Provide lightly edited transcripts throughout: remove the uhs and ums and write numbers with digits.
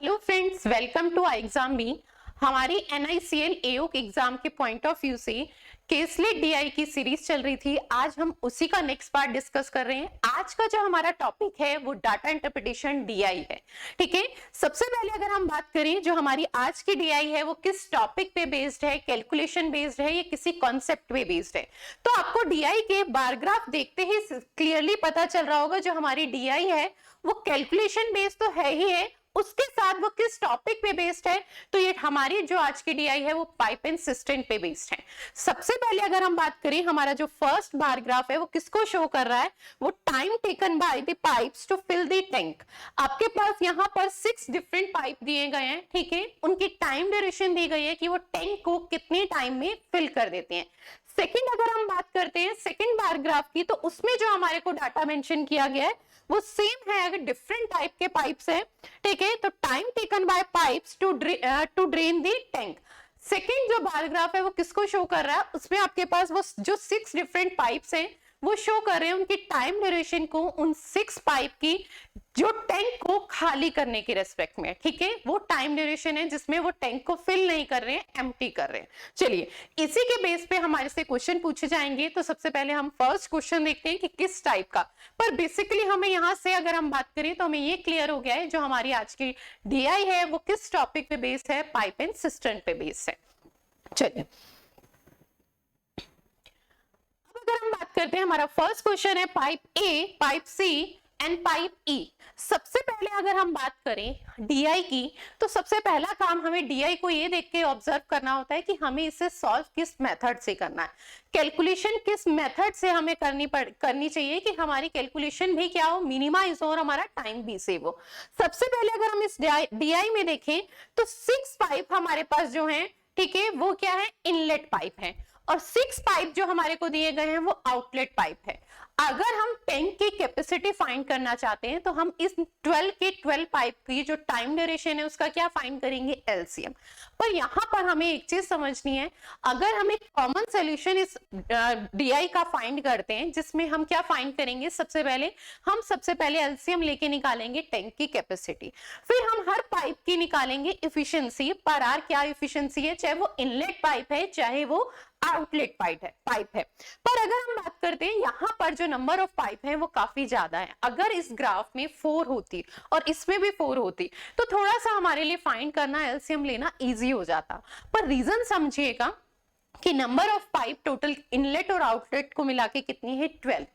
Hello friends, welcome to I exam B. हमारी NICL AOC exam के point of view से caselet DI की series चल रही थी। आज हम उसी का नेक्स्ट पार्ट डिस्कस कर रहे हैं। आज का जो हमारा टॉपिक है वो डाटा इंटरप्रिटेशन DI है। ठीक है, सबसे पहले अगर हम बात करें जो हमारी आज की DI है वो किस टॉपिक पे बेस्ड है, कैलकुलेशन बेस्ड है या किसी कॉन्सेप्ट पे बेस्ड है। तो आपको DI के बार ग्राफ देखते ही क्लियरली पता चल रहा होगा जो हमारी DI है वो कैलकुलेशन बेस्ड तो है ही है, उसके साथ वो किस टॉपिक पे बेस्ड है। तो ये हमारी जो आज की DI है वो पाइप एंड सिस्टम पे बेस्ड है। सबसे पहले अगर हम बात करें, हमारा जो फर्स्ट बार ग्राफ है वो किसको शो कर रहा है, वो time taken by the pipes to fill the tank. आपके पास यहाँ पर 6 डिफरेंट पाइप दिए गए हैं। ठीक है, उनकी टाइम ड्यूरेशन दी गई है कि वो टैंक को कितने टाइम में फिल कर देते हैं। सेकंड अगर हम बात करते हैं सेकंड बार ग्राफ की, तो उसमें जो हमारे को डाटा मेंशन किया गया है वो सेम है, अगर डिफरेंट टाइप के पाइप्स हैं। ठीक है, तो time taken by pipes to drain the tank. Second जो बार ग्राफ है वो किसको शो कर रहा है, उसमें आपके पास वो जो 6 डिफरेंट पाइप्स हैं वो शो कर रहे हैं उनकी टाइम ड्यूरेशन को, उन 6 पाइप की जो टैंक को खाली करने के रेस्पेक्ट में। ठीक है, वो टाइम ड्यूरेशन है जिसमें वो टैंक को फिल नहीं कर रहे हैं, एम्प्टी कर रहे हैं। चलिए, इसी के बेस पे हमारे से क्वेश्चन पूछे जाएंगे। तो सबसे पहले हम फर्स्ट क्वेश्चन देखते हैं कि किस टाइप का, पर बेसिकली हमें यहां से अगर हम बात करें तो हमें ये क्लियर हो गया है जो हमारी आज की DI है वो किस टॉपिक पे बेस्ड है, पाइप एंड सिस्टम पे बेस्ड है। चलिए, अगर हम बात करते हैं, हमारा फर्स्ट क्वेश्चन है pipe A, pipe C and pipe E। सबसे पहले अगर हम बात करें DI की, तो सबसे पहला काम हमें DI को ये देख के ऑब्जर्व करना होता है कि हमें इसे सॉल्व किस मेथड से करना है, कैलकुलेशन किस मेथड से हमें करनी चाहिए कि हमारी कैलकुलेशन भी क्या हो, मिनिमाइज हो और हमारा टाइम भी सेव हो। सबसे पहले अगर हम इस DI में देखें तो 6 पाइप हमारे पास जो है, ठीक है, वो क्या है, इनलेट पाइप है, और 6 पाइप जो हमारे को दिए गए हैं वो आउटलेट पाइप है। अगर हम टैंक की कैपेसिटी फाइंड करना चाहते हैं तो हम इस 12 के 12 पाइप की जो टाइम ड्यूरेशन है उसका क्या फाइंड करेंगे, LCM। पर यहां पर हमें एक चीज समझनी है, अगर हम एक कॉमन सोल्यूशन इस DI का फाइंड करते हैं जिसमें हम क्या फाइंड करेंगे, सबसे पहले LCM लेके निकालेंगे टैंक की कैपेसिटी, फिर हम हर पाइप की निकालेंगे इफिशियंसी पर आर। क्या इफिशियंसी है, चाहे वो इनलेट पाइप है चाहे वो आउटलेट पाइप है। पर अगर हम बात करते हैं यहाँ पर जो नंबर ऑफ पाइप है वो काफी ज्यादा है। अगर इस ग्राफ में 4 होती और इसमें भी 4 होती तो थोड़ा सा हमारे लिए फाइंड करना, LCM लेना इजी हो जाता। पर रीजन समझिएगा कि number of pipe total inlet और आउटलेट को मिला के कितनी है, 12।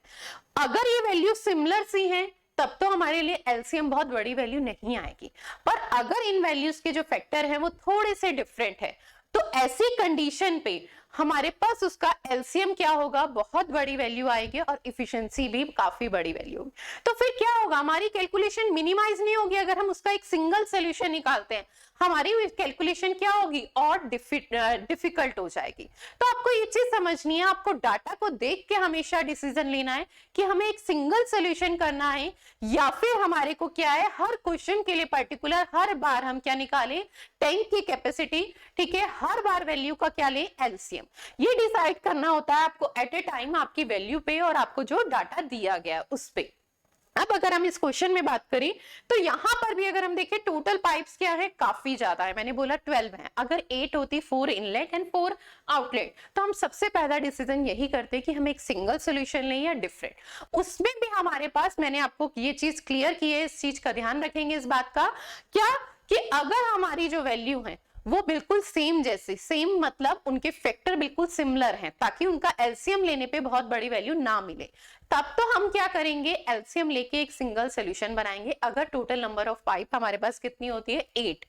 अगर ये वैल्यू सिमिलर सी है तब तो हमारे लिए LCM बहुत बड़ी वैल्यू नहीं आएगी। पर अगर इन वैल्यूज के जो फैक्टर है वो थोड़े से डिफरेंट है तो ऐसी कंडीशन पे हमारे पास उसका LCM क्या होगा, बहुत बड़ी वैल्यू आएगी और इफिशिएंसी भी काफी बड़ी वैल्यू होगी। तो फिर क्या होगा, हमारी कैलकुलेशन मिनिमाइज नहीं होगी। अगर हम उसका एक सिंगल सोल्यूशन निकालते हैं हमारी कैलकुलेशन क्या होगी, और डिफिकल्ट हो जाएगी। तो आपको ये चीज समझनी है, आपको डाटा को देख के हमेशा डिसीजन लेना है कि हमें एक सिंगल सोल्यूशन करना है या फिर हमारे को क्या है, हर क्वेश्चन के लिए पर्टिकुलर हर बार हम क्या निकालें, टैंक की कैपेसिटी। ठीक है, हर बार वैल्यू का क्या ले, LCM। ये डिसाइड करना होता है आपको एट ए टाइम आपकी वैल्यू पे और आपको जो डाटा दिया गया उस पे। अब अगर हम इस क्वेश्चन में बात करें तो यहां पर भी अगर हम देखें टोटल पाइप्स क्या है, काफी ज्यादा है। मैंने बोला 12 है, अगर 8 होती, 4 इनलेट एंड 4 आउटलेट, तो हम सबसे पहला डिसीजन यही करते कि हम एक सिंगल सोल्यूशन लें या डिफरेंट। उसमें भी हमारे पास, मैंने आपको ये चीज क्लियर की है, इस चीज का ध्यान रखेंगे इस बात का, क्या कि अगर हमारी जो वैल्यू है वो बिल्कुल सेम, जैसे सेम मतलब उनके फैक्टर बिल्कुल सिमिलर हैं ताकि उनका LCM लेने पे बहुत बड़ी वैल्यू ना मिले, तब तो हम क्या करेंगे, LCM लेके एक सिंगल सोल्यूशन बनाएंगे। अगर टोटल नंबर ऑफ पाइप हमारे पास कितनी होती है, 8,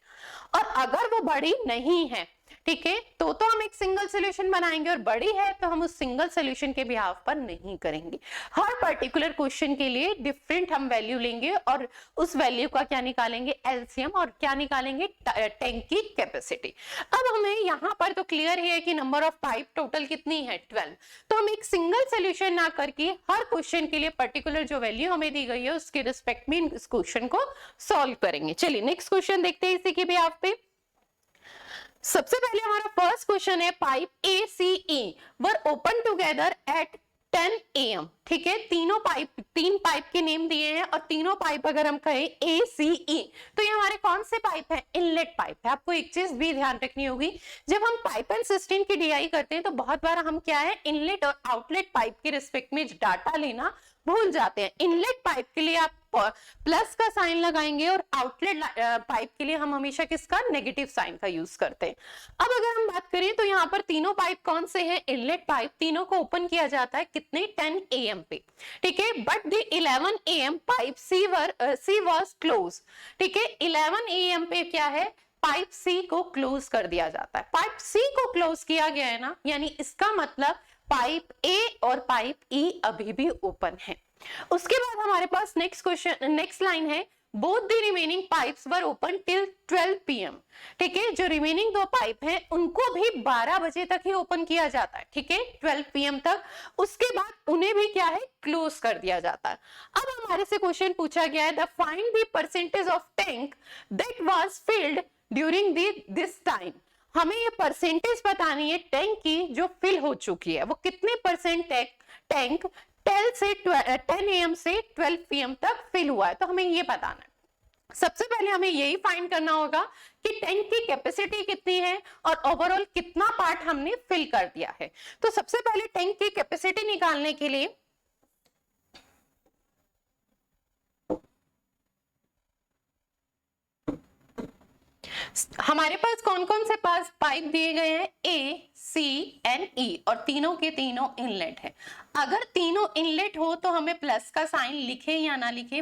और अगर वो बड़ी नहीं है, ठीक है, तो हम एक सिंगल सोल्यूशन बनाएंगे, और बड़ी है तो हम उस सिंगल सोल्यूशन के बिहाफ पर नहीं करेंगे। हर पर्टिकुलर क्वेश्चन के लिए डिफरेंट हम वैल्यू लेंगे और उस वैल्यू का क्या निकालेंगे, LCM, और क्या निकालेंगे, टैंक की कैपेसिटी। अब हमें यहाँ पर तो क्लियर है कि नंबर ऑफ पाइप टोटल कितनी है, 12। तो हम एक सिंगल सोल्यूशन ना करके हर क्वेश्चन के लिए पर्टिकुलर जो वैल्यू हमें दी गई है उसके रिस्पेक्ट में इस क्वेश्चन को सॉल्व करेंगे। चलिए नेक्स्ट क्वेश्चन देखते हैं इसी के बिहाफ पे। सबसे पहले हमारा फर्स्ट क्वेश्चन है, pipe ACE were open together at 10 AM, ठीक है। तीन पाइप के नेम दिए हैं और तीनों पाइप अगर हम कहें ए सी ई, तो ये हमारे कौन से पाइप है? इनलेट पाइप है। आपको एक चीज भी ध्यान रखनी होगी, जब हम पाइप एंड सिस्टम की डीआई करते हैं तो बहुत बार हम क्या है, इनलेट और आउटलेट पाइप के रिस्पेक्ट में डाटा लेना भूल जाते हैं। इनलेट पाइप के लिए आप प्लस का साइन लगाएंगे और आउटलेट पाइप के लिए हम हमेशा किसका? नेगेटिव साइन का यूज करते हैं। अब अगर हम बात करें तो यहाँ पर तीनों पाइप कौन से हैं? Inlet pipe. तीनों को ओपन किया जाता है कितने? 10 AM पे, ठीक है। But the 11 AM pipe she was close, ठीक है। 11 AM पे क्या है? पाइप सी को क्लोज कर दिया जाता है। पाइप सी को क्लोज किया गया है ना, यानी इसका मतलब पाइप ए और पाइप ई अभी भी ओपन है। उसके बाद हमारे पास नेक्स्ट लाइन है, both the remaining pipes were open till 12 PM, ठीक है। जो रिमेनिंग दो पाइप हैं उनको भी 12 बजे तक ही ओपन किया जाता है, ठीक है, 12 PM तक। उसके बाद उन्हें भी क्या है? क्लोज कर दिया जाता है। अब हमारे से क्वेश्चन पूछा गया है, the find the percentage of tank that was field during this time. हमें ये परसेंटेज बतानी है टैंक की जो फिल हो चुकी है, वो कितने परसेंट टैंक 10 AM से 12 PM तक फिल हुआ है, तो हमें ये बताना है। सबसे पहले हमें यही फाइंड करना होगा कि टैंक की कैपेसिटी कितनी है और ओवरऑल कितना पार्ट हमने फिल कर दिया है। तो सबसे पहले टैंक की कैपेसिटी निकालने के लिए हमारे पास कौन कौन से पाइप दिए गए हैं? ए, सी एंड ई, और तीनों के तीनों इनलेट है। अगर तीनों इनलेट हो तो हमें प्लस का साइन लिखे या ना लिखे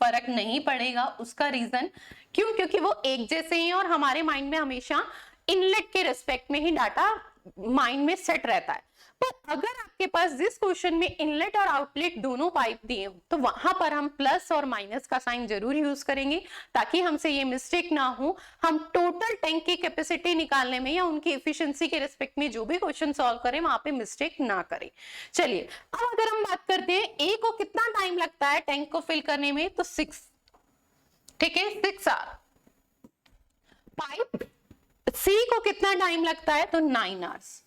फर्क नहीं पड़ेगा। उसका रीजन क्यों? क्योंकि वो एक जैसे ही और हमारे माइंड में हमेशा इनलेट के रिस्पेक्ट में ही डाटा माइंड में सेट रहता है। पर अगर आपके पास जिस क्वेश्चन में इनलेट और आउटलेट दोनों पाइप दिए हो तो वहां पर हम प्लस और माइनस का साइन जरूर यूज करेंगे, ताकि हमसे ये मिस्टेक ना हो। हम टोटल टैंक की कैपेसिटी निकालने में या उनकी एफिशिएंसी के रिस्पेक्ट में जो भी क्वेश्चन सॉल्व करें वहां पे मिस्टेक ना करें। चलिए अब अगर हम बात करते हैं ए को कितना टाइम लगता है टैंक को फिल करने में, तो 6, ठीक है, 6 आवर। पाइप सी को कितना टाइम लगता है? तो 9 आवर्स,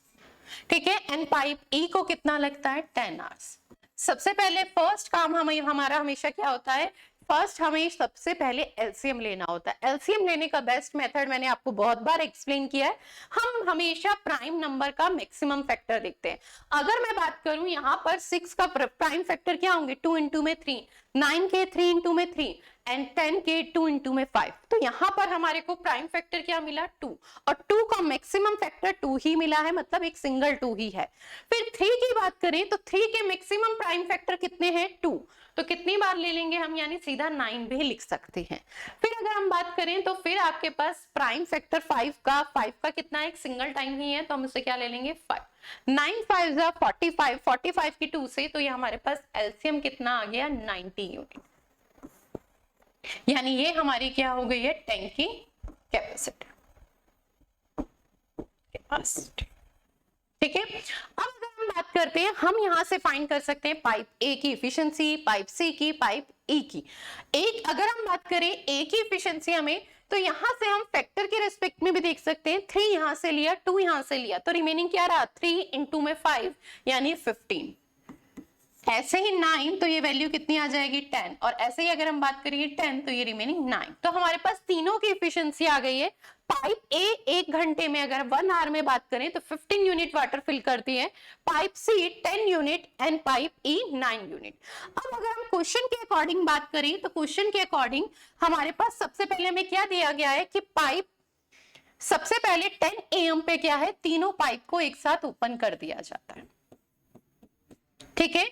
ठीक है। एंड पाइप ई को कितना लगता है? 10 आवर्स। सबसे पहले फर्स्ट काम हमारा हमेशा क्या होता है? फर्स्ट हमें सबसे पहले एलसीएम लेना होता है। एलसीएम लेने का बेस्ट मेथड मैंने आपको बहुत बार एक्सप्लेन किया है। हम हमेशा प्राइम नंबर का मैक्सिमम फैक्टर देखते हैं। अगर मैं बात करूं यहाँ पर 6 का प्राइम फैक्टर क्या होंगे? 2 इंटू में 3, 9 के 3 इंटू में 3 एंड 10 के 2 इंटू में 5। तो यहाँ पर हमारे को प्राइम फैक्टर क्या मिला? 2, और 2 का मैक्सिमम फैक्टर 2 ही मिला है, मतलब एक सिंगल 2 ही है। फिर 3 की बात करें तो 3 के मैक्सिमम प्राइम फैक्टर कितने हैं? 2, तो कितनी बार ले लेंगे हम? यानी सीधा 9 भी लिख सकते हैं। फिर अगर हम बात करें तो फिर आपके पास प्राइम फैक्टर 5 का कितना? एक सिंगल टाइम ही है, तो हम उसे क्या ले लेंगे? 5। 9 5 जा 45, 45 की 2 से, तो ये हमारे पास एलसीएम कितना आ गया? 90 यूनिट। यानी ये हमारी क्या हो गई है? टैंक की कैपेसिटी, ठीक है। अब अगर हम बात करते हैं, हम यहां से फाइंड कर सकते हैं पाइप ए की एफिशिएंसी, पाइप सी की, पाइप ई की। एक अगर हम बात करें ए की एफिशिएंसी हमें, तो यहां से हम फैक्टर के रिस्पेक्ट में भी देख सकते हैं। 3 यहां से लिया, 2 यहां से लिया, तो रिमेनिंग क्या रहा? 3 इंटू में 5 यानी 15। ऐसे ही 9, तो ये वैल्यू कितनी आ जाएगी? 10, और ऐसे ही अगर हम बात करेंगे 10 तो ये रिमेनिंग 9। तो हमारे पास तीनों की एफिशिएंसी आ गई है। पाइप ए 1 घंटे में, अगर 1 आवर में बात करें तो 15 यूनिट वाटर फिल करती है, pipe C 10 unit and pipe E 9 unit. अब अगर हम क्वेश्चन के अकॉर्डिंग बात करें तो क्वेश्चन के अकॉर्डिंग हमारे पास सबसे पहले हमें क्या दिया गया है कि पाइप सबसे पहले 10 AM पे क्या है? तीनों पाइप को एक साथ ओपन कर दिया जाता है, ठीक है।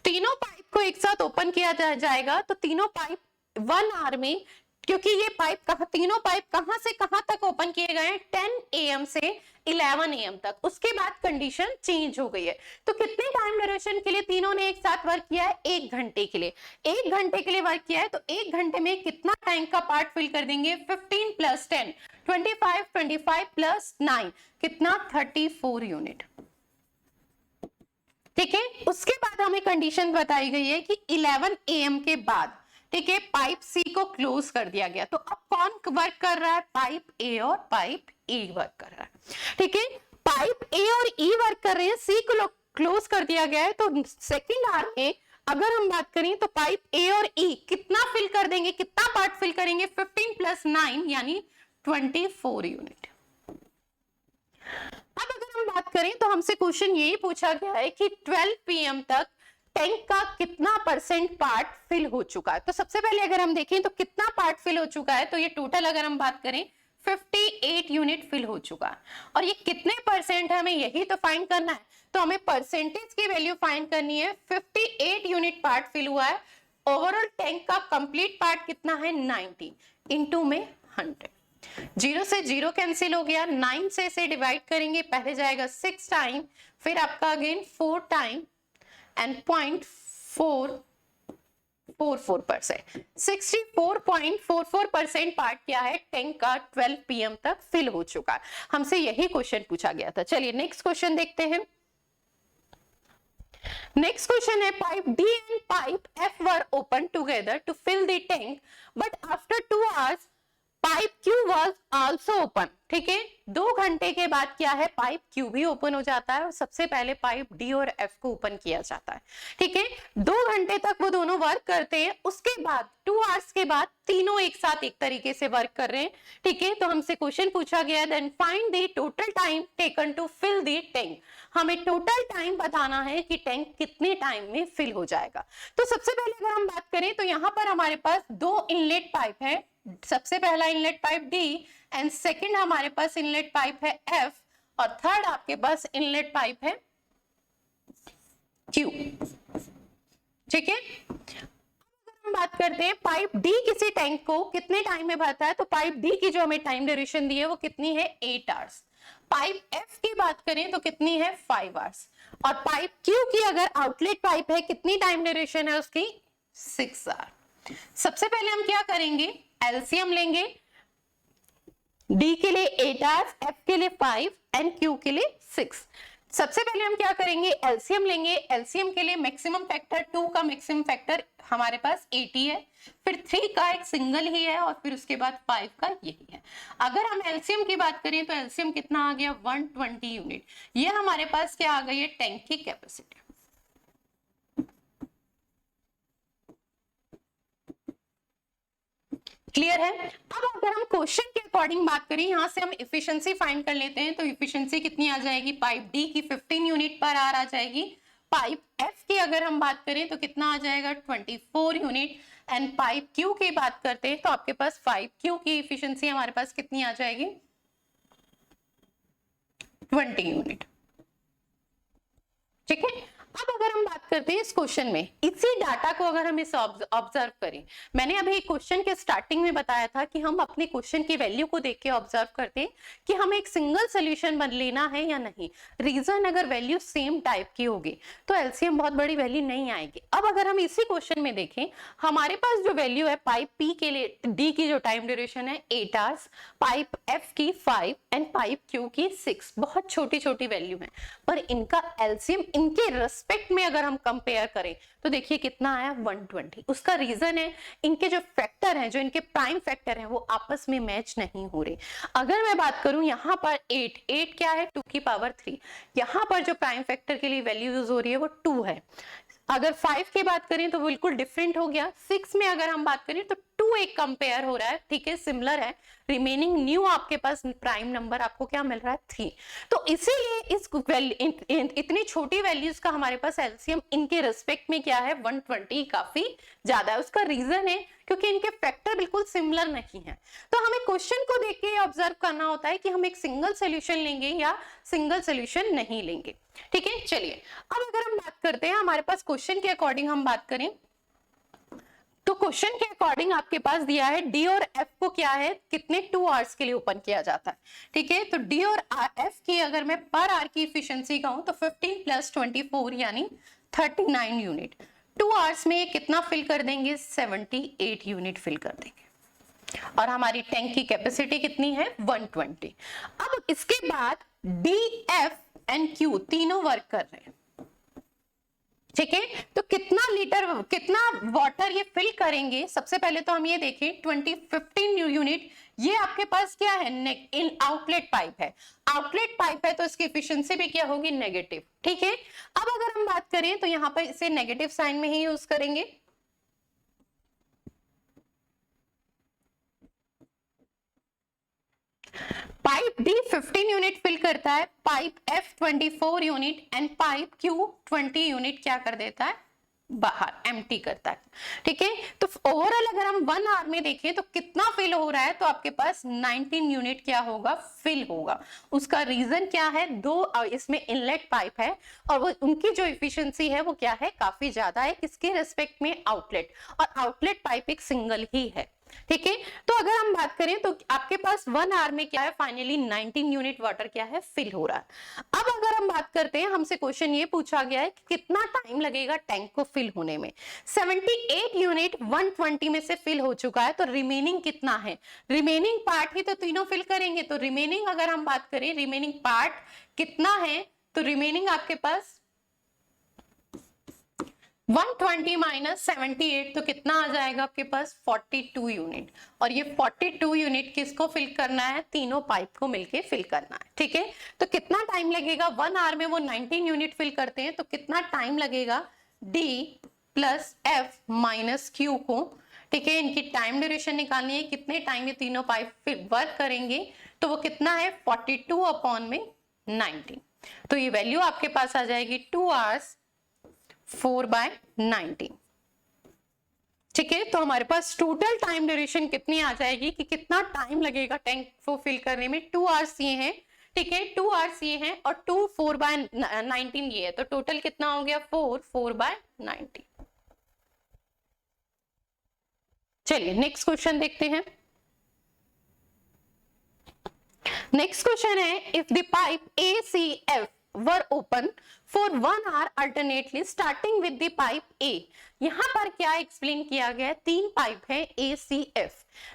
तीनों पाइप को एक साथ ओपन किया जाएगा, तो तीनों पाइप 1 आवर में, क्योंकि ये तीनों पाइप कहां से कहां तक ओपन किए गए हैं? 10 AM से 11 AM तक। उसके बाद कंडीशन चेंज हो गई है, तो कितने टाइम ड्यूरेशन के लिए तीनों ने एक साथ वर्क किया है? 1 घंटे के लिए। 1 घंटे के लिए वर्क किया है, तो 1 घंटे में कितना टैंक का पार्ट फिल कर देंगे? 15 प्लस 10 25, 25 प्लस 9 कितना? 34 यूनिट, ठीक है। उसके बाद हमें कंडीशन बताई गई है कि 11 AM के बाद, ठीक है, पाइप सी को क्लोज कर दिया गया। तो अब कौन वर्क कर रहा है? पाइप ए और पाइप ई वर्क कर रहा है, ठीक है। पाइप ए और ई वर्क कर रहे हैं, सी को क्लोज कर दिया गया है। तो सेकंड आर में अगर हम बात करें तो पाइप ए और ई कितना फिल कर देंगे, कितना पार्ट फिल करेंगे, 15 + 9 यानी 24 यूनिट। अब अगर हम बात करें तो हमसे क्वेश्चन यही पूछा गया है कि 12 PM तक टैंक का कितना % पार्ट फिल हो चुका है। तो सबसे पहले अगर हम देखें तो कितना पार्ट फिल हो चुका है, तो ये टोटल अगर हम बात करें 58 यूनिट फिल हो चुका है। और ये कितने % है हमें यही तो फाइंड करना है। तो हमें परसेंटेज की वैल्यू फाइंड करनी है। 58 यूनिट पार्ट फिल हुआ है। ओवरऑल टैंक का कंप्लीट पार्ट कितना है, 90 इंटू में 100। 0 से 0 कैंसिल हो गया, 9 से इसे डिवाइड करेंगे, पहले जाएगा 6 टाइम, फिर आपका अगेन 4 टाइम एंड 0.444%। 64.44% पार्ट क्या है, टैंक का 12 PM तक फिल हो चुका है। हमसे यही क्वेश्चन पूछा गया था। चलिए नेक्स्ट क्वेश्चन देखते हैं। नेक्स्ट क्वेश्चन है pipe D and pipe F were open together to fill the tank, but after 2 hours pipe Q was also open। ठीक है, 2 घंटे के बाद क्या है, पाइप Q भी ओपन हो जाता है और सबसे पहले पाइप D और F को ओपन किया जाता है। ठीक है, 2 घंटे तक वो दोनों वर्क करते हैं। उसके बाद 2 आवर्स के बाद तीनों एक साथ एक तरीके से वर्क कर रहे हैं। ठीक है, तो हमसे क्वेश्चन पूछा गया then find the total time taken to fill the tank. हमें टोटल टाइम बताना है कि टैंक कितने टाइम में फिल हो जाएगा। तो सबसे पहले अगर हम बात करें तो यहाँ पर हमारे पास 2 इनलेट पाइप है। सबसे पहला inlet pipe D and second हमारे पास इनलेट पाइप है F और थर्ड आपके पास इनलेट पाइप है Q। ठीक है, अगर हम बात करते हैं पाइप D किसी टैंक को कितने टाइम में भरता है, तो पाइप D की जो हमें टाइम ड्यूरेशन दी है वो कितनी है, 8 आवर्स। पाइप F की बात करें तो कितनी है, 5 आवर्स। और पाइप Q की अगर आउटलेट पाइप है कितनी टाइम ड्यूरेशन है उसकी, 6 आवर्स। सबसे पहले हम क्या करेंगे, एलसीएम लेंगे। D के लिए 8 आवर्स, F के लिए 5 एंड Q के लिए 6। सबसे पहले हम क्या करेंगे, एलसीएम लेंगे। एलसीएम के लिए मैक्सिमम फैक्टर 2 का मैक्सिमम फैक्टर हमारे पास 80 है, फिर 3 का एक सिंगल ही है और फिर उसके बाद 5 का यही है। अगर हम एलसीएम की बात करें तो एलसीएम कितना आ गया, 120 यूनिट। ये हमारे पास क्या आ गई है, टैंक की कैपेसिटी। क्लियर है। अब अगर हम क्वेश्चन के अकॉर्डिंग बात करें, यहां से हम इफिशिएंसी फाइंड कर लेते हैं। तो इफिशिएंसी कितनी आ जाएगी, पाइप D की 15 यूनिट पर आवर आ जाएगी। पाइप F की अगर हम बात करें तो कितना आ जाएगा, 24 यूनिट। एंड पाइप Q की बात करते हैं तो आपके पास 5Q की इफिशिएंसी हमारे पास कितनी आ जाएगी, 20 यूनिट। ठीक है, अब अगर हम बात करते हैं इस क्वेश्चन में, इसी डाटा को अगर हम इसे ऑब्जर्व करें, मैंने अभी क्वेश्चन के स्टार्टिंग में बताया था कि हम अपने क्वेश्चन की वैल्यू को देख के ऑब्जर्व करते हैं कि हमें एक सिंगल सोल्यूशन बन लेना है या नहीं। रीजन अगर वैल्यू सेम टाइप की होगी तो एलसीएम बहुत बड़ी वैल्यू नहीं आएगी। अब अगर हम इसी क्वेश्चन में देखें, हमारे पास जो वैल्यू है पाइप P के लिए D की जो टाइम ड्यूरेशन है 8 आवर्स, पाइप F की 5 एंड पाइप Q की 6। बहुत छोटी छोटी वैल्यू है, पर इनका एलसीएम इनके रेस्पेक्ट में अगर हम कंपेयर करें तो देखिए कितना आया, 120। उसका रीजन है इनके जो फैक्टर हैं, जो इनके प्राइम फैक्टर हैं, वो आपस में मैच नहीं हो रहे। अगर मैं बात करूं यहाँ पर 8 क्या है, 2 की पावर 3। यहाँ पर जो प्राइम फैक्टर के लिए वैल्यू यूज हो रही है वो 2 है। अगर 5 की बात करें तो बिल्कुल डिफरेंट हो गया। 6 में अगर हम बात करें तो 2 एक कंपेयर हो रहा है, ठीक है, सिमिलर है। रिमेनिंग न्यू आपके पास प्राइम नंबर आपको क्या मिल रहा है, 3। तो इसीलिए इस इतनी छोटी वैल्यूज का हमारे पास एलसीएम इनके रिस्पेक्ट में क्या है, 120 काफी ज्यादा है। उसका रीजन है क्योंकि इनके फैक्टर बिल्कुल सिमिलर नहीं है। तो हमें क्वेश्चन को देख के ऑब्जर्व करना होता है कि हम एक सिंगल सोल्यूशन लेंगे या सिंगल सोल्यूशन नहीं लेंगे। ठीक है, चलिए अब अगर हम बात करते हैं, हमारे पास क्वेश्चन के अकॉर्डिंग हम बात करें तो क्वेश्चन के अकॉर्डिंग आपके पास दिया है D और F को क्या है, कितने 2 आवर्स के लिए ओपन किया जाता है। ठीक है, तो D और F की अगर मैं पर आवर की इफिशिएंसी कहूं तो 15 + 24 यानी 39 यूनिट। 2 आवर्स में कितना फिल कर देंगे, 78 यूनिट फिल कर देंगे। और हमारी टैंक की कैपेसिटी कितनी है, 120। अब इसके बाद D, F एंड Q तीनों वर्क कर रहे हैं। ठीक है, तो कितना लीटर, कितना वाटर ये फिल करेंगे, सबसे पहले तो हम ये देखें 15 यूनिट, ये आपके पास क्या है, इन आउटलेट पाइप है, आउटलेट पाइप है तो इसकी एफिशिएंसी भी क्या होगी, नेगेटिव। ठीक है, अब अगर हम बात करें तो यहां पर इसे नेगेटिव साइन में ही यूज करेंगे। पाइप डी 15 यूनिट फिल करता है, pipe F 24 unit and pipe Q 20 unit क्या कर देता है, बाहर एम्प्टी करता है। ठीक है, तो ओवरऑल अगर हम 1 आवर में देखें तो कितना फिल हो रहा है, तो आपके पास 19 यूनिट क्या होगा, फिल होगा। उसका रीजन क्या है, दो इसमें इनलेट पाइप है और वो उनकी जो इफिशियंसी है वो क्या है, काफी ज्यादा है, किसके रेस्पेक्ट में, आउटलेट, और आउटलेट पाइप एक सिंगल ही है। ठीक है, तो अगर हम बात करें तो आपके पास 1 आवर में क्या है, फाइनली 19 यूनिट वाटर क्या है, फिल हो रहा है। अब अगर हम बात करते हैं, हमसे क्वेश्चन ये पूछा गया है कि कितना टाइम लगेगा टैंक को फिल होने में। 78 यूनिट 120 में से फिल हो चुका है, तो रिमेनिंग कितना है, रिमेनिंग पार्ट ही तो तीनों फिल करेंगे, तो रिमेनिंग अगर हम बात करें रिमेनिंग पार्ट कितना है, तो रिमेनिंग आपके पास 120 माइनस 78 तो कितना आ जाएगा आपके पास, 42 यूनिट, और ये 42 यूनिट किसको फिल करना है, तीनों पाइप को मिलके फिल करना है। ठीक है, तो कितना टाइम लगेगा, 1 आवर में वो 19 यूनिट फिल करते हैं, तो कितना टाइम लगेगा, D plus F minus Q को। ठीक है, इनकी टाइम ड्यूरेशन निकालनी है, कितने टाइम ये तीनों पाइप वर्क करेंगे, तो वो कितना है, 42 अपॉन में 19, तो ये वैल्यू आपके पास आ जाएगी 2 आवर्स 4/19। ठीक है, तो हमारे पास टोटल टाइम ड्यूरेशन कितनी आ जाएगी, कि कितना टाइम लगेगा टैंक को फिल करने में, 2 आवर्स ये हैं। ठीक है, 2 आवर्स ये हैं और 2 4/19 ये है, तो टोटल कितना हो गया, 4/19। चलिए नेक्स्ट क्वेश्चन देखते हैं। नेक्स्ट क्वेश्चन है, if the pipe ACF were open for 1 hour alternately starting with the pipe A। यहां पर क्या एक्सप्लेन किया गया है, 3 पाइप है ACF,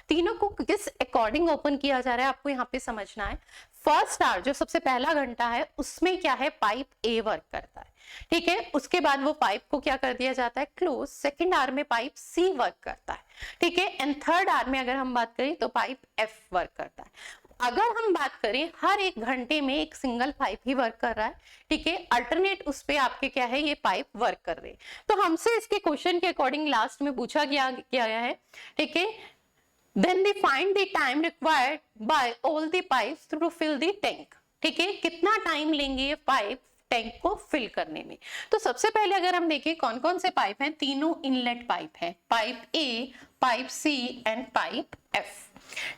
तीनों को किस अकॉर्डिंग ओपन किया जा रहा है आपको यहां पे समझना है। फर्स्ट आवर जो सबसे पहला घंटा है उसमें क्या है, पाइप A वर्क करता है। ठीक है, उसके बाद वो पाइप को क्या कर दिया जाता है, क्लोज। सेकेंड आवर में पाइप C वर्क करता है। ठीक है, एंड थर्ड आवर में अगर हम बात करें तो पाइप F वर्क करता है। अगर हम बात करें हर एक घंटे में एक सिंगल पाइप ही वर्क कर रहा है। ठीक है, अल्टरनेट उस पे आपके क्या है, ये पाइप वर्क कर रहे हैं। तो हमसे इसके क्वेश्चन के अकॉर्डिंग लास्ट में पूछा गया है। ठीक है, then they find the time required by all the pipes to fill the tank। ठीक है, कितना टाइम लेंगे ये पाइप टैंक को फिल करने में। तो सबसे पहले अगर हम देखें कौन कौन से पाइप हैं, तीनों इनलेट पाइप हैं, pipe A, pipe C and pipe F।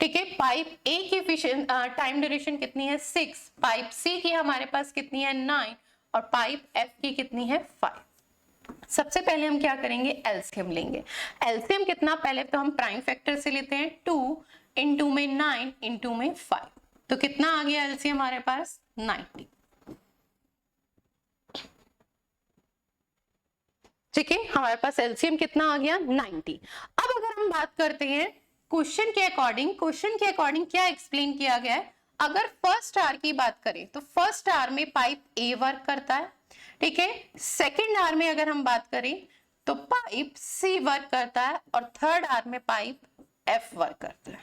ठीक है, पाइप A की टाइम ड्यूरेशन कितनी है, 6, पाइप C की हमारे पास कितनी है, 9, और पाइप F की कितनी है, 5। सबसे पहले हम क्या करेंगे, एलसीएम लेंगे। एलसीएम कितना, पहले तो हम प्राइम फैक्टर से लेते हैं, 2 इंटू में 9 इंटू में 5, तो कितना आ गया एलसीएम हमारे पास, 90। ठीक है, हमारे पास एलसीएम कितना आ गया, 90। अब अगर हम बात करते हैं क्वेश्चन के अकॉर्डिंग क्या एक्सप्लेन किया गया है। अगर फर्स्ट आवर की बात करें तो फर्स्ट आवर में पाइप A वर्क करता है। ठीक है, सेकेंड आवर में अगर हम बात करें तो पाइप C वर्क करता है, और थर्ड आवर में पाइप F वर्क करता है।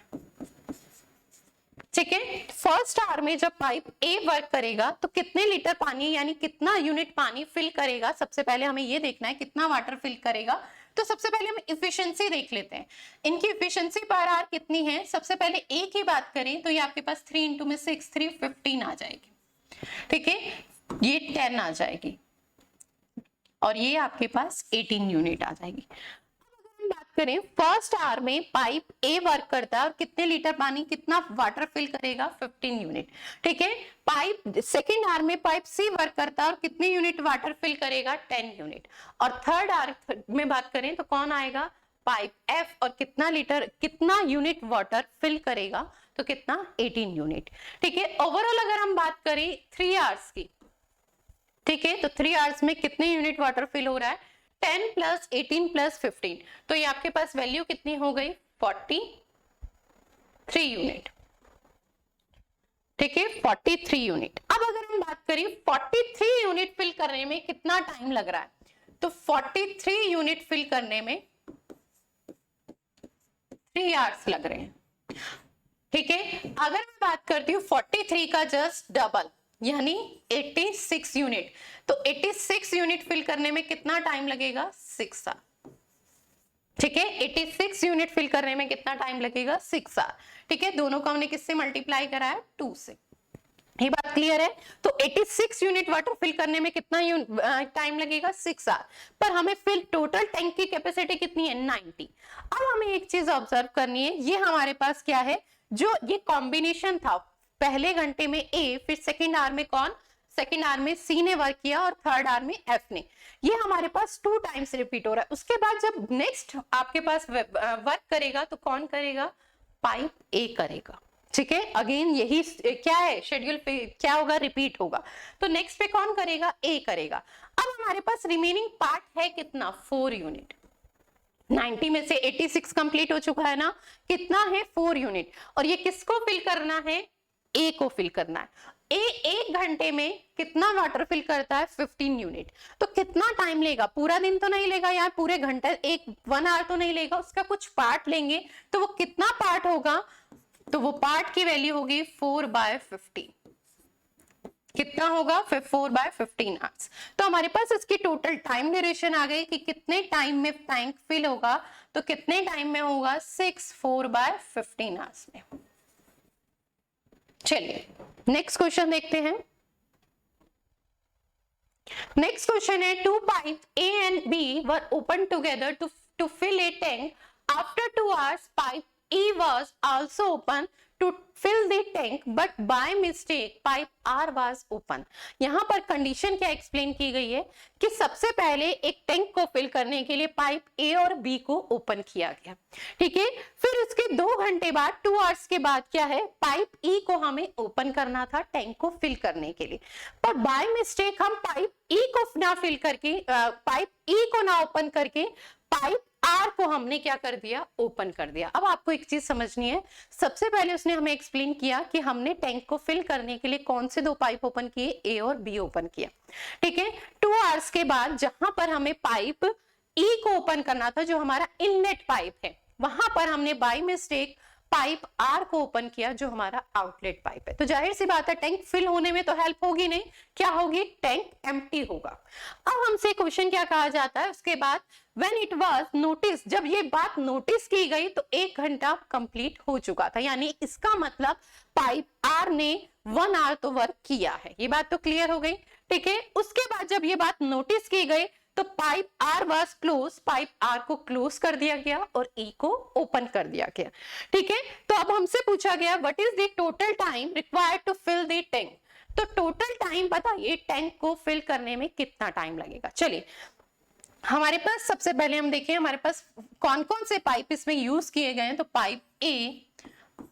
ठीक है, फर्स्ट आवर में जब पाइप A वर्क करेगा तो कितने लीटर पानी यानी कितना यूनिट पानी फिल करेगा, सबसे पहले हमें ये देखना है कितना वाटर फिल करेगा। तो सबसे पहले हम इफिशिएंसी देख लेते हैं, इनकी इफिशिएंसी पर आवर कितनी है। सबसे पहले A की बात करें तो ये आपके पास 3 इंटू में 6, 3 15 आ जाएगी। ठीक है, ये 10 आ जाएगी, और ये आपके पास 18 यूनिट आ जाएगी। बात करें फर्स्ट आवर में पाइप A वर्क करता है और कितने लीटर पानी, कितना वाटर फिल करेगा, 15 यूनिट। ठीक है, पाइप सेकेंड आवर में पाइप C वर्क करता है और कितने यूनिट वाटर फिल करेगा, 10 यूनिट। और थर्ड आवर में बात करें तो कौन आएगा, पाइप F, और कितना यूनिट वाटर फिल करेगा, तो कितना, 18 यूनिट। ठीक है, ओवरऑल अगर हम बात करें 3 आवर्स की, ठीक है, तो 3 आवर्स में कितने यूनिट वाटर फिल हो रहा है, 10 प्लस 18 प्लस 15, तो ये आपके पास वैल्यू कितनी हो गई, 43 यूनिट। ठीक है, 43 यूनिट। अब अगर हम बात करें 43 यूनिट फिल करने में कितना टाइम लग रहा है, तो 43 यूनिट फिल करने में 3 आवर्स लग रहे हैं। ठीक है, अगर मैं बात करती हूँ 43 का जस्ट डबल यानी 86 यूनिट, तो 86 यूनिट फिल करने में कितना टाइम लगेगा? 6 आवर। ठीक है, 86 यूनिट फिल करने में कितना टाइम लगेगा? 6 आवर। ठीक है, दोनों को हमने किससे मल्टीप्लाई करा है? 2 से। ये बात क्लियर है? तो 86 यूनिट वाटर फिल करने में कितना टाइम लगेगा? 6 आवर। पर हमें फिल टोटल टैंक की कैपेसिटी कितनी है? 90। अब हमें एक चीज ऑब्जर्व करनी है, ये हमारे पास क्या है, जो ये कॉम्बिनेशन था, पहले घंटे में ए, फिर सेकेंड आवर में कौन? सेकेंड आवर में सी ने वर्क किया और थर्ड आवर में एफ ने। ये हमारे पास 2 टाइम्स रिपीट हो रहा है। उसके बाद जब नेक्स्ट आपके पास वर्क करेगा तो कौन करेगा? पाइप ए करेगा। ठीक है, अगेन यही क्या है, शेड्यूल पे क्या होगा? रिपीट होगा। तो नेक्स्ट पे कौन करेगा? ए करेगा। अब हमारे पास रिमेनिंग पार्ट है कितना? 4 यूनिट। 90 में से 86 कंप्लीट हो चुका है ना, कितना है? 4 यूनिट। और ये किसको फिल करना है? ए को फिल करना है। ए 1 घंटे में कितना वाटर फिल करता है? 15 यूनिट। तो कितना टाइम लेगा? पूरा दिन तो नहीं लेगा यार, पूरे घंटे 1 आवर तो नहीं लेगा, उसका कुछ पार्ट लेंगे। तो वो कितना पार्ट होगा? तो वो पार्ट की वैल्यू होगी 4/15। कितना होगा? 4/15 आवर्स। तो हमारे पास इसकी टोटल टाइम ड्यूरेशन आ गई कि कितने टाइम में टैंक फिल होगा। तो कितने टाइम में होगा? 4/15 आवर्स में। चलिए नेक्स्ट क्वेश्चन देखते हैं। नेक्स्ट क्वेश्चन है, 2 pipe A and B were opened together to fill a tank. After 2 hours, pipe E was also open to fill the tank, but by mistake pipe R was open. यहाँ पर condition क्या explain की गई है कि सबसे पहले एक टैंक को फिल करने के लिए पाइप A और B को ओपन किया गया। ठीक है, फिर उसके 2 घंटे बाद 2 आवर्स के बाद क्या है, पाइप E को हमें ओपन करना था टैंक को फिल करने के लिए, पर बाय मिस्टेक हम पाइप E को ना फिल करके पाइप E को ना ओपन करके पाइप आर को हमने क्या कर दिया? ओपन कर दिया। अब आपको एक चीज समझनी है, सबसे पहले उसने हमें एक्सप्लेन किया कि हमने टैंक को फिल करने के लिए कौन से 2 पाइप ओपन किए? ए और बी ओपन किया। ठीक है, 2 आवर्स के बाद जहां पर हमें पाइप ई को ओपन करना था, जो हमारा इनलेट पाइप है, वहां पर हमने बाय मिस्टेक पाइप आर को ओपन किया, जो हमारा आउटलेट पाइप है। तो जाहिर सी बात है टैंक फिल होने में तो हेल्प होगी नहीं, क्या होगी? टैंक एम्प्टी होगा। अब हमसे क्वेश्चन क्या कहा जाता है उसके बाद, व्हेन इट वाज नोटिस, जब ये बात नोटिस की गई तो 1 घंटा कंप्लीट हो चुका था, यानी इसका मतलब पाइप आर ने 1 आवर तो वर्क किया है। ये बात तो क्लियर हो गई। ठीक है, उसके बाद जब ये बात नोटिस की गई तो pipe R was close, pipe R को क्लोज कर दिया गया और ई को ओपन कर दिया गया। ठीक है, तो अब हमसे पूछा गया what is the total time required to fill the tank. तो टोटल टाइम बताइए टैंक को फिल करने में कितना टाइम लगेगा। चलिए हमारे पास सबसे पहले हम देखें हमारे पास कौन कौन से पाइप इसमें यूज किए गए हैं। तो pipe A,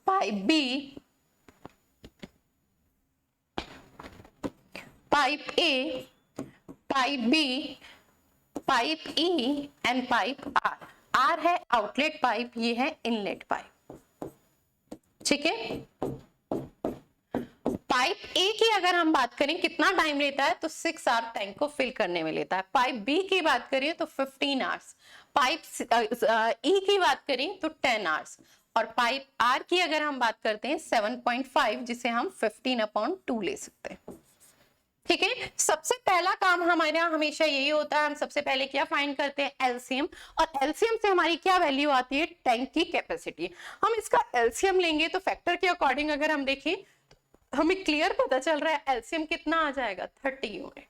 pipe B, pipe A, pipe B, pipe E and pipe R. R है आउटलेट पाइप, ये है इनलेट पाइप। ठीक है, पाइप ए की अगर हम बात करें कितना टाइम लेता है तो 6 आवर टैंक को फिल करने में लेता है। पाइप बी की बात करें तो 15 आवर्स, पाइप ई की बात करें तो 10 आवर्स, और पाइप आर की अगर हम बात करते हैं 7.5, जिसे हम 15/2 ले सकते हैं। ठीक है, सबसे पहला काम हमारे यहाँ हमेशा यही होता है, हम सबसे पहले क्या फाइंड करते हैं? एलसीएम। और एलसीएम से हमारी क्या वैल्यू आती है? टैंक की कैपेसिटी। हम इसका एलसीएम लेंगे तो फैक्टर के अकॉर्डिंग अगर हम देखें तो हमें क्लियर पता चल रहा है एलसीएम कितना आ जाएगा? 30 यूनिट।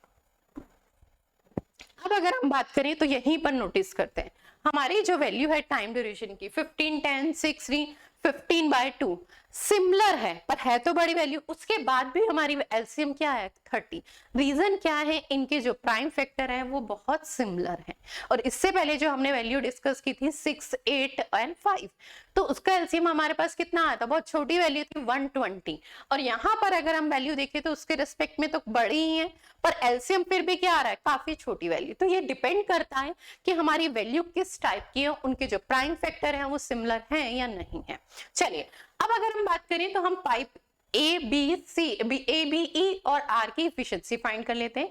अब अगर हम बात करें तो यहीं पर नोटिस करते हैं हमारी जो वैल्यू है टाइम ड्यूरेशन की 15, 10, 6, 3, 15/2 सिमिलर है, पर है तो बड़ी वैल्यू। उसके बाद भी हमारी एलसीएम क्या है? 30। रीजन क्या है? इनके जो प्राइम फैक्टर है वो बहुत सिमिलर है। और इससे पहले जो हमने वैल्यू डिस्कस की थी 6, 8 एंड 5, तो उसका एलसीएम हमारे पास कितना आया था? बहुत छोटी वैल्यू थी 120। और यहाँ पर अगर हम वैल्यू देखें तो उसके रिस्पेक्ट में तो बड़ी ही है, पर एलसीएम फिर भी क्या आ रहा है? काफी छोटी वैल्यू। तो ये डिपेंड करता है कि हमारी वैल्यू किस टाइप की है, उनके जो प्राइम फैक्टर है वो सिमिलर है या नहीं है। चलिए अब अगर हम बात करें तो हम पाइप ए बी ई और आर की इफिशिएंसी फाइंड कर लेते हैं।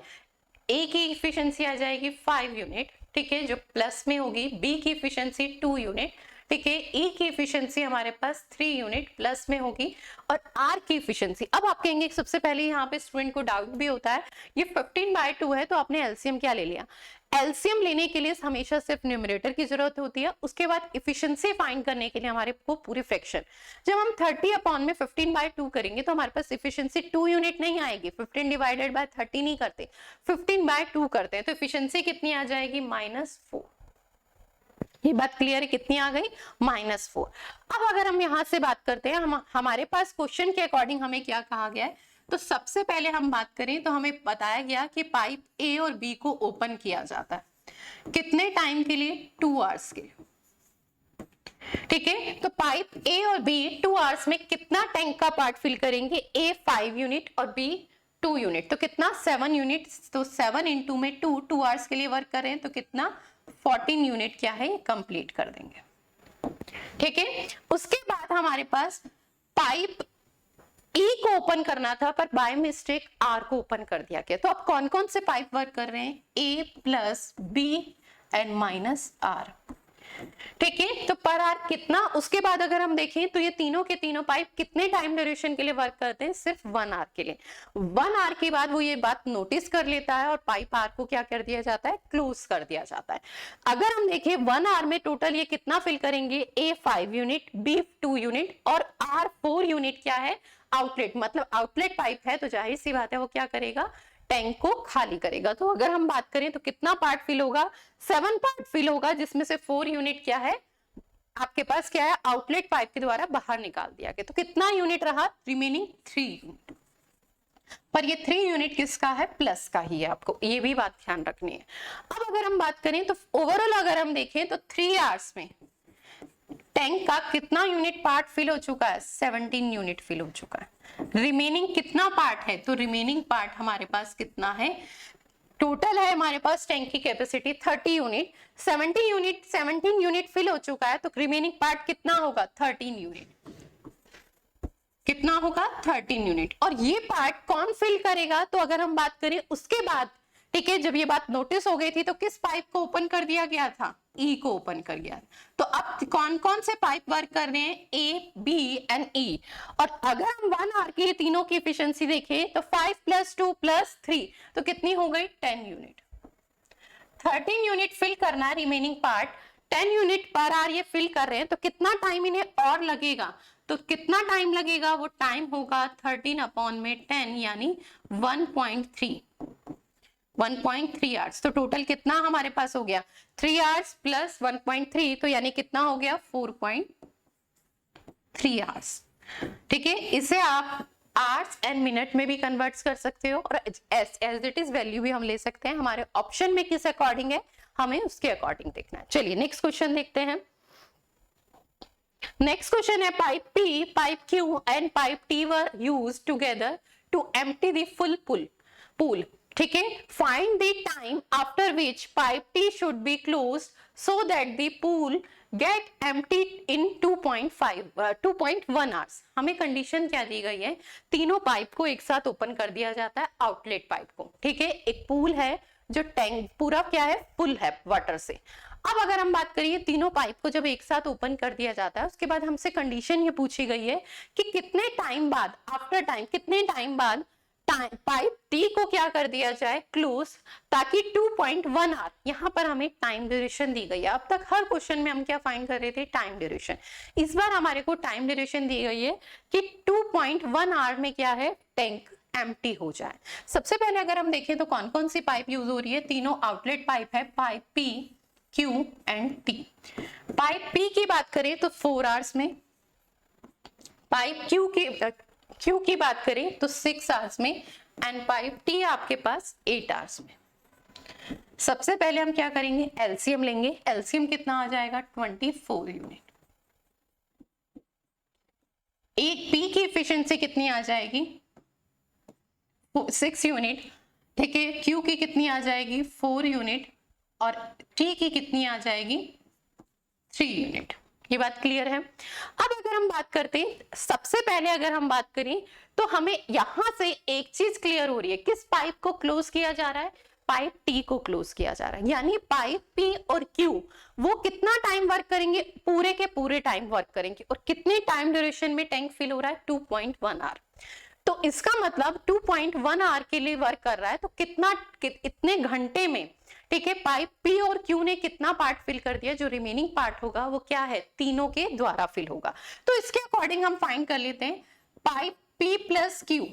ए की इफिशिएंसी आ जाएगी 5 यूनिट, ठीक है, जो प्लस में होगी। बी की इफिशिएंसी 2 यूनिट, ठीक है। ई की इफिशिएंसी हमारे पास 3 यूनिट प्लस में होगी। और आर की इफिशिएंसी, अब आप कहेंगे सबसे पहले यहाँ पे स्टूडेंट को डाउट भी होता है, ये 15/2 है तो आपने एलसीएम क्या ले लिया। एलसीएम लेने के लिए हमेशा सिर्फ न्यूमरेटर की जरूरत होती है, उसके बाद इफिशिएंसी फाइंड करने के लिए हमारे को पूरी फ्रैक्शन, जब हम 30/15/2 करेंगे तो हमारे पास इफिशिएंसी 2 यूनिट नहीं आएगी, 15/30 नहीं करते, 15/2 करते हैं, तो इफिशिएंसी कितनी आ जाएगी, -4। ये बात क्लियर है, कितनी आ गई, -4। अब अगर हम यहां से बात करते हैं, हमारे पास क्वेश्चन के अकॉर्डिंग हमें क्या कहा गया है, तो सबसे पहले हम बात करें तो हमें बताया गया कि पाइप ए और बी को ओपन किया जाता है कितने टाइम के लिए, 2 आवर्स के लिए, ठीक है। तो पाइप ए और बी 2 आवर्स में कितना टैंक का पार्ट फिल करेंगे, ए 5 यूनिट और बी 2 यूनिट, तो कितना 7 यूनिट, तो 7 इंटू में 2 आवर्स के लिए वर्क कर रहे हैं तो कितना 14 यूनिट क्या है कंप्लीट कर देंगे, ठीक है। उसके बाद हमारे पास पाइप ई को ओपन करना था पर बाय मिस्टेक आर को ओपन कर दिया गया, तो अब कौन कौन से पाइप वर्क कर रहे हैं, A plus B and minus R, ठीक है। तो पर आर कितना, उसके बाद अगर हम देखें तो ये तीनों के तीनों पाइप कितने टाइम ड्यूरेशन के लिए वर्क करते हैं, सिर्फ 1 आवर के लिए। 1 आवर के बाद वो ये बात नोटिस कर लेता है और पाइप आर को क्या कर दिया जाता है, क्लोज कर दिया जाता है। अगर हम देखें 1 आवर में टोटल ये कितना फिल करेंगे, ए 5 यूनिट, बी 2 यूनिट और आर 4 यूनिट क्या है, आउटलेट, मतलब आउटलेट पाइप है तो जाहिर सी बात है वो क्या करेगा, टैंक को खाली करेगा। तो अगर हम बात करें तो कितना पार्ट फिल होगा, 7 पार्ट फिल होगा, जिसमें से 4 यूनिट क्या है आपके पास, क्या है, आउटलेट पाइप के द्वारा बाहर निकाल दिया गया। तो कितना यूनिट रहा, रिमेनिंग 3 यूनिट। पर ये 3 यूनिट किसका है, प्लस का ही है, आपको ये भी बात ध्यान रखनी है। अब अगर हम बात करें तो ओवरऑल अगर हम देखें तो 3 आवर्स में टैंक का कितना यूनिट पार्ट फिल हो चुका है, 17 यूनिट फिल हो चुका है। रिमेनिंग कितना पार्ट है, तो रिमेनिंग पार्ट हमारे पास कितना है, टोटल है हमारे पास टैंक की कैपेसिटी 30 यूनिट, 17 यूनिट फिल हो चुका है, तो रिमेनिंग पार्ट कितना होगा, 13 यूनिट, कितना होगा, 13 यूनिट। और ये पार्ट कौन फिल करेगा, तो अगर हम बात करें उसके बाद, ठीक है, जब ये बात नोटिस हो गई थी तो किस पाइप को ओपन कर दिया गया था, ई को ओपन कर गया। तो अब कौन कौन से पाइप वर्क कर रहे हैं, ए बी एंड ई। और अगर हम 1 आवर की तीनों की एफिशिएंसी देखें तो 5 + 2 + 3 तो कितनी हो गई, 10 यूनिट। 13 यूनिट फिल करना है, remaining part 10 unit per hour ये फिल कर रहे हैं, तो कितना टाइम इन्हें और लगेगा, तो कितना टाइम लगेगा, वो टाइम होगा 13/10 यानी 1.3 आवर्स। तो टोटल कितना हमारे पास हो गया, 3 आवर्स प्लस 1.3, तो यानी कितना हो गया, 4.3 आवर्स, ठीक है। इसे आप आवर्स एंड मिनट में भी कन्वर्ट कर सकते हो और एज इट इज वैल्यू भी हम ले सकते हैं, हमारे ऑप्शन में किस अकॉर्डिंग है हमें उसके अकॉर्डिंग देखना है। चलिए नेक्स्ट क्वेश्चन देखते हैं। नेक्स्ट क्वेश्चन है, pipe P, pipe Q and pipe T were used together to empty the full pool, ठीक है। Find the time after which pipe T should be closed so that the pool get emptied in 2.1 hours. हमें condition क्या दी गई है, तीनों pipe को एक साथ ओपन कर दिया जाता है, आउटलेट पाइप को, ठीक है। एक पूल है जो टैंक पूरा क्या है, फुल है वाटर से। अब अगर हम बात करिए तीनों पाइप को जब एक साथ ओपन कर दिया जाता है, उसके बाद हमसे कंडीशन ये पूछी गई है कि कितने टाइम बाद, आफ्टर टाइम, कितने टाइम बाद पाइप टी को क्या कर दिया जाए, क्लोज, ताकि 2.1 आवर, यहां पर हमें टाइम ड्यूरेशन दी गई है। अब तक हर क्वेश्चन में हम क्या फाइंड कर रहे थे, टाइम ड्यूरेशन। इस बार हमारे को टाइम ड्यूरेशन दी गई है कि 2.1 आवर में क्या है, टैंक एम्प्टी हो जाए। सबसे पहले अगर हम देखें तो कौन कौन सी पाइप यूज हो रही है, तीनों आउटलेट पाइप है, pipe P, Q and T। Pipe P की बात करें तो 4 आवर्स में, पाइप Q की बात करें तो 6 आवर्स में एंड पाइप T आपके पास 8 आवर्स में। सबसे पहले हम क्या करेंगे, एलसीएम लेंगे। एलसीएम कितना आ जाएगा, 24 यूनिट। एक P की एफिशिएंसी कितनी आ जाएगी, 6 यूनिट, ठीक है। Q की कितनी आ जाएगी, 4 यूनिट और T की कितनी आ जाएगी, 3 यूनिट। ये बात क्लियर है। अब अगर हम बात करते हैं, सबसे पहले अगर हम बात करें तो हमें यहां से एक चीज क्लियर हो रही है, किस पाइप को क्लोज किया जा रहा है, पाइप टी को क्लोज किया जा रहा है, यानी पाइप पी और क्यू वो कितना टाइम वर्क करेंगे, पूरे के पूरे टाइम वर्क करेंगे। और कितने टाइम ड्यूरेशन में टैंक फिल हो रहा है, 2.1 आवर। तो इसका मतलब 2.1 आवर के लिए वर्क कर रहा है, तो इतने घंटे में, ठीक है, पाइप पी और क्यू ने कितना पार्ट फिल कर दिया, जो रिमेनिंग पार्ट होगा वो क्या है, तीनों के द्वारा फिल होगा। तो इसके अकॉर्डिंग हम फाइंड कर लेते हैं पाइप पी प्लस क्यू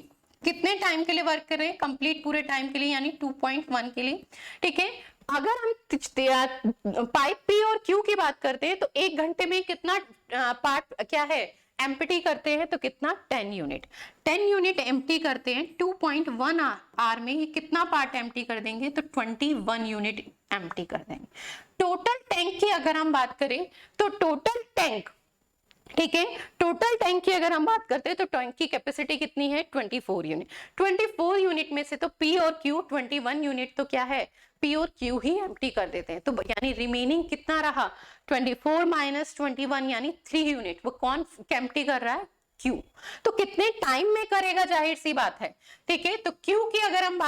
कितने टाइम के लिए वर्क कर रहे हैं, कंप्लीट पूरे टाइम के लिए, यानी 2.1 के लिए, ठीक है। अगर हम पाइप पी और क्यू की बात करते हैं तो 1 घंटे में कितना पार्ट क्या है, एम्प्टी करते हैं, तो कितना, 10 यूनिट। 10 यूनिट एम्प्टी करते हैं 2.1 आवर में, ये कितना पार्ट एम्प्टी कर देंगे, तो 21 यूनिट एम्प्टी कर देंगे। टोटल टैंक की अगर हम बात करें तो टोटल टैंक, ठीक है, टोटल टैंक की अगर हम बात करते हैं तो टैंक की कैपेसिटी कितनी है, 24 यूनिट। 24 यूनिट में से तो पी और क्यू 21 यूनिट तो क्या है, पी और क्यू ही एम्प्टी कर देते हैं, तो यानी रिमेनिंग कितना रहा, 24 माइनस 21 यानी 3 यूनिट, वो कौन एम्प्टी कर रहा है, क्यू। तो कितने टाइम में करेगा, जाहिर सी बात है, ठीक है। तो क्यू की अगर हम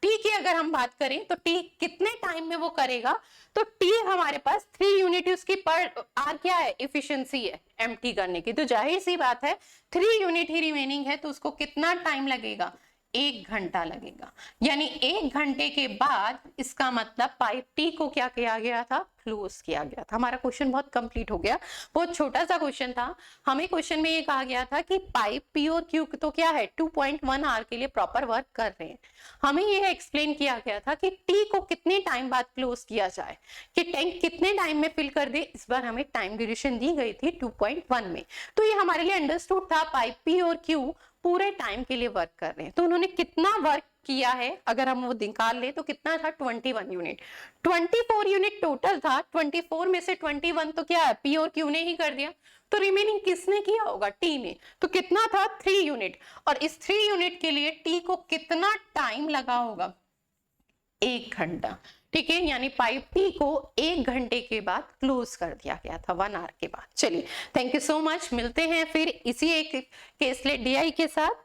टी की अगर हम बात करें तो टी कितने टाइम में वो करेगा, तो टी हमारे पास 3 यूनिट उसकी पर आर क्या है, इफिशिएंसी है एम्प्टी करने की, तो जाहिर सी बात है 3 यूनिट ही रिमेनिंग है, तो उसको कितना टाइम लगेगा, 1 घंटा लगेगा। यानी 1 घंटे के बाद इसका मतलब पाइप टी को क्या किया गया था, क्लोज किया गया था। हमारा क्वेश्चन बहुत कंप्लीट हो गया, बहुत छोटा सा क्वेश्चन था। हमें क्वेश्चन में ये कहा गया था कि पाइप पी और क्यू तो क्या है, 2.1 आवर के लिए प्रॉपर वर्क कर रहे हैं। हमें ये एक्सप्लेन किया गया था कि टी को कितने टाइम बाद क्लोज किया जाए, कि टैंक कितने टाइम में फिल कर दे। इस बार हमें टाइम ड्यूरेशन दी गई थी 2.1 में, तो ये हमारे लिए अंडरस्टूड था पाइप पी और क्यू पूरे टाइम के लिए वर्क कर रहे हैं। तो उन्होंने कितना वर्क किया है अगर हम वो निकाल ले तो कितना था, 21 यूनिट। 24 यूनिट टोटल था, 24 में से 21 तो क्या है, पी और क्यू ने ही कर दिया, तो रिमेनिंग किसने किया होगा, टी ने। तो कितना था, 3 यूनिट, और इस 3 यूनिट के लिए टी को कितना टाइम लगा होगा, 1 घंटा, ठीक है। यानी पाइप टी को 1 घंटे के बाद क्लोज कर दिया गया था, 1 आवर के बाद। चलिए, थैंक यू सो मच, मिलते हैं फिर इसी एक केसलेट डीआई के साथ।